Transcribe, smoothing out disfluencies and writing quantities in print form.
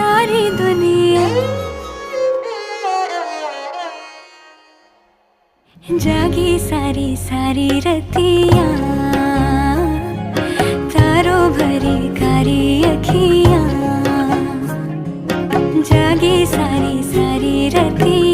सारी दुनिया जागी सारी सारी रतियां, तारों भरी कारी अखियां, जागी सारी सारी रतियां।